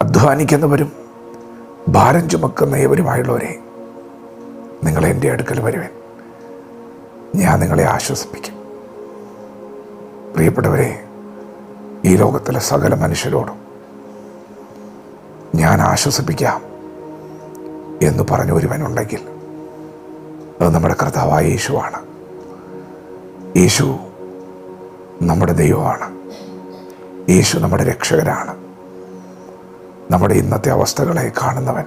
അധ്വാനിക്കുന്നവരും ഭാരം ചുമക്കുന്ന ഏവരുമായുള്ളവരെ, നിങ്ങൾ എൻ്റെ അടുക്കൽ വരുവേൻ, ഞാൻ നിങ്ങളെ ആശ്വസിപ്പിക്കും. പ്രിയപ്പെട്ടവരെ, ഈ ലോകത്തിലെ സകല മനുഷ്യരോടും ഞാൻ ആശ്വസിപ്പിക്കാം എന്ന് പറഞ്ഞ ഒരുവനുണ്ടെങ്കിൽ അത് നമ്മുടെ കർത്താവായ യേശുവാണ്. യേശു നമ്മുടെ ദൈവമാണ്. യേശു നമ്മുടെ രക്ഷകനാണ്. നമ്മുടെ ഇന്നത്തെ അവസ്ഥകളെ കാണുന്നവൻ,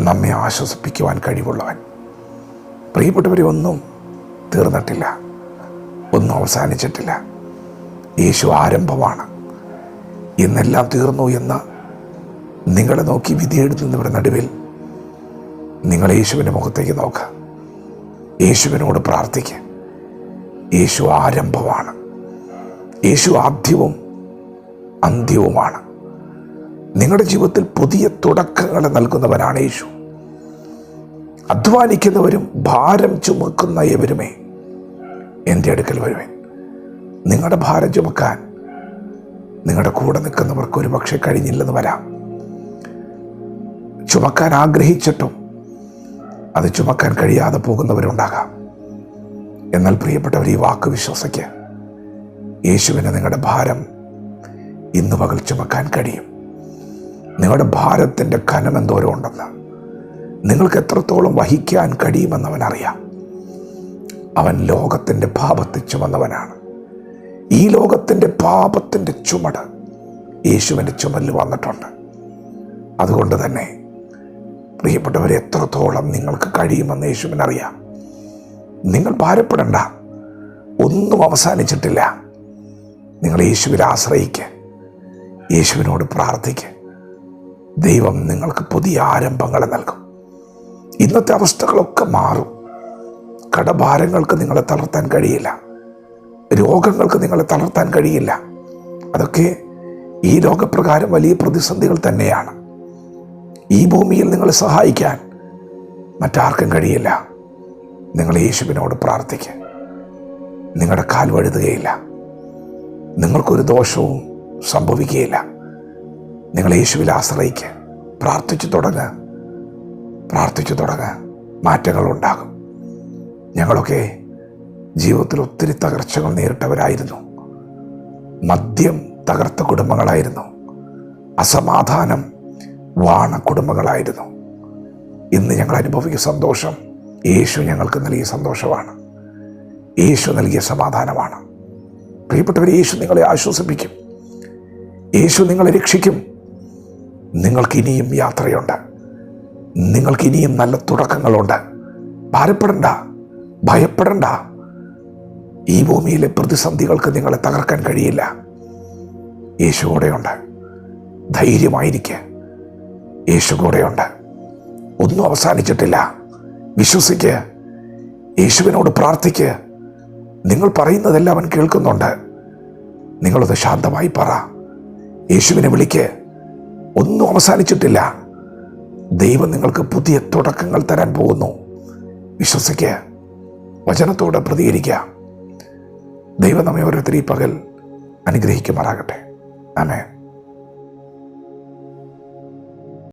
നമ്മെ ആശ്വസിപ്പിക്കുവാൻ കഴിവുള്ളവൻ. പ്രിയപ്പെട്ടവരെ, ഒന്നും തീർന്നിട്ടില്ല, ഒന്നും അവസാനിച്ചിട്ടില്ല. യേശു ആരംഭമാണ്. ഇന്നെല്ലാം തീർന്നു എന്ന് നിങ്ങളെ നോക്കി വിധിയെഴുതുന്നവരുടെ നടുവിൽ നിങ്ങൾ യേശുവിൻ്റെ മുഖത്തേക്ക് നോക്കുക. യേശുവിനോട് പ്രാർത്ഥിക്കുക. യേശു ആരംഭമാണ്. യേശു ആദ്യവും അന്ത്യവുമാണ്. നിങ്ങളുടെ ജീവിതത്തിൽ പുതിയ തുടക്കങ്ങൾ നൽകുന്നവനാണ് യേശു. അധ്വാനിക്കുന്നവരും ഭാരം ചുമക്കുന്ന ഏവരുമേ, എൻ്റെ അടുക്കൽ വരുവേൻ. നിങ്ങളുടെ ഭാരം ചുമക്കാൻ നിങ്ങളുടെ കൂടെ നിൽക്കുന്നവർക്ക് ഒരു പക്ഷേ കഴിഞ്ഞില്ലെന്ന് വരാം. ചുമക്കാൻ ആഗ്രഹിച്ചിട്ടും അത് ചുമക്കാൻ കഴിയാതെ പോകുന്നവരുണ്ടാകാം. എന്നാൽ പ്രിയപ്പെട്ടവർ, ഈ വാക്ക് വിശ്വസിക്കുക. യേശുവിന് നിങ്ങളുടെ ഭാരം ഇന്ന് പകൽ ചുമക്കാൻ കഴിയും. നിങ്ങളുടെ ഭാരത്തിൻ്റെ കനം എന്തോരം ഉണ്ടെന്ന്, നിങ്ങൾക്ക് എത്രത്തോളം വഹിക്കാൻ കഴിയുമെന്ന് അവനറിയാം. അവൻ ലോകത്തിൻ്റെ പാപത്തെ ചുമന്നവനാണ്. ഈ ലോകത്തിൻ്റെ പാപത്തിൻ്റെ ചുമട് യേശുവിൻ്റെ ചുമലിൽ വന്നിട്ടുണ്ട്. അതുകൊണ്ട് തന്നെ പ്രിയപ്പെട്ടവരെ, എത്രത്തോളം നിങ്ങൾക്ക് കഴിയുമെന്ന് യേശുവിനറിയാം. നിങ്ങൾ ഭാരപ്പെടണ്ട, ഒന്നും അവസാനിച്ചിട്ടില്ല. നിങ്ങൾ യേശുവിൽ ആശ്രയിക്കുക, യേശുവിനോട് പ്രാർത്ഥിക്കുക. ദൈവം നിങ്ങൾക്ക് പുതിയ ആരംഭങ്ങൾ നൽകും. ഇന്നത്തെ അവസ്ഥകളൊക്കെ മാറും. കടഭാരങ്ങൾക്ക് നിങ്ങളെ തളർത്താൻ കഴിയില്ല. രോഗങ്ങൾക്ക് നിങ്ങളെ തളർത്താൻ കഴിയില്ല. അതൊക്കെ ഈ ലോകപ്രകാരം വലിയ പ്രതിസന്ധികൾ തന്നെയാണ്. ഈ ഭൂമിയിൽ നിങ്ങളെ സഹായിക്കാൻ മറ്റാർക്കും കഴിയില്ല. നിങ്ങൾ യേശുവിനോട് പ്രാർത്ഥിക്കുക. നിങ്ങളുടെ കാൽ വഴുതുകയില്ല, നിങ്ങൾക്കൊരു ദോഷവും സംഭവിക്കുകയില്ല. നിങ്ങൾ യേശുവിൽ ആശ്രയിക്കുക. പ്രാർത്ഥിച്ചു തുടങ്ങുക. മാറ്റങ്ങളുണ്ടാകും. ഞങ്ങളൊക്കെ ജീവിതത്തിൽ ഒത്തിരി തകർച്ചകൾ നേരിട്ടവരായിരുന്നു. മദ്യം തകർത്ത കുടുംബങ്ങളായിരുന്നു. അസമാധാനം വാണ കുടുംബങ്ങളായിരുന്നു. ഇന്ന് ഞങ്ങൾ അനുഭവിക്കുന്ന സന്തോഷം യേശു ഞങ്ങൾക്ക് നൽകിയ സന്തോഷമാണ്. യേശു നൽകിയ സമാധാനമാണ്. പ്രിയപ്പെട്ടവർ, യേശു നിങ്ങളെ ആശ്വസിപ്പിക്കും. യേശു നിങ്ങളെ രക്ഷിക്കും. നിങ്ങൾക്കിനിയും യാത്രയുണ്ട്. നിങ്ങൾക്കിനിയും നല്ല തുടക്കങ്ങളുണ്ട്. ഭാരപ്പെടണ്ട, ഭയപ്പെടണ്ട. ഈ ഭൂമിയിലെ പ്രതിസന്ധികൾക്ക് നിങ്ങളെ തകർക്കാൻ കഴിയില്ല. യേശു കൂടെയുണ്ട്. ധൈര്യമായിരിക്കുക. യേശു കൂടെയുണ്ട്. ഒന്നും അവസാനിച്ചിട്ടില്ല. വിശ്വസിക്കുക. യേശുവിനോട് പ്രാർത്ഥിക്കുക. നിങ്ങൾ പറയുന്നതെല്ലാം അവൻ കേൾക്കുന്നുണ്ട്. നിങ്ങളത് ശാന്തമായി പറ. യേശുവിനെ വിളിക്കുക. ഒന്നും അവസാനിച്ചിട്ടില്ല. ദൈവം നിങ്ങൾക്ക് പുതിയ തുടക്കങ്ങൾ തരാൻ പോകുന്നു. വിശ്വസിക്കുക. വചനത്തോടെ പ്രതികരിക്കുക. ദൈവം നമ്മെ ഓരോരുത്തരും ഈ പകൽ അനുഗ്രഹിക്കുമാറാകട്ടെ. ആമേൻ.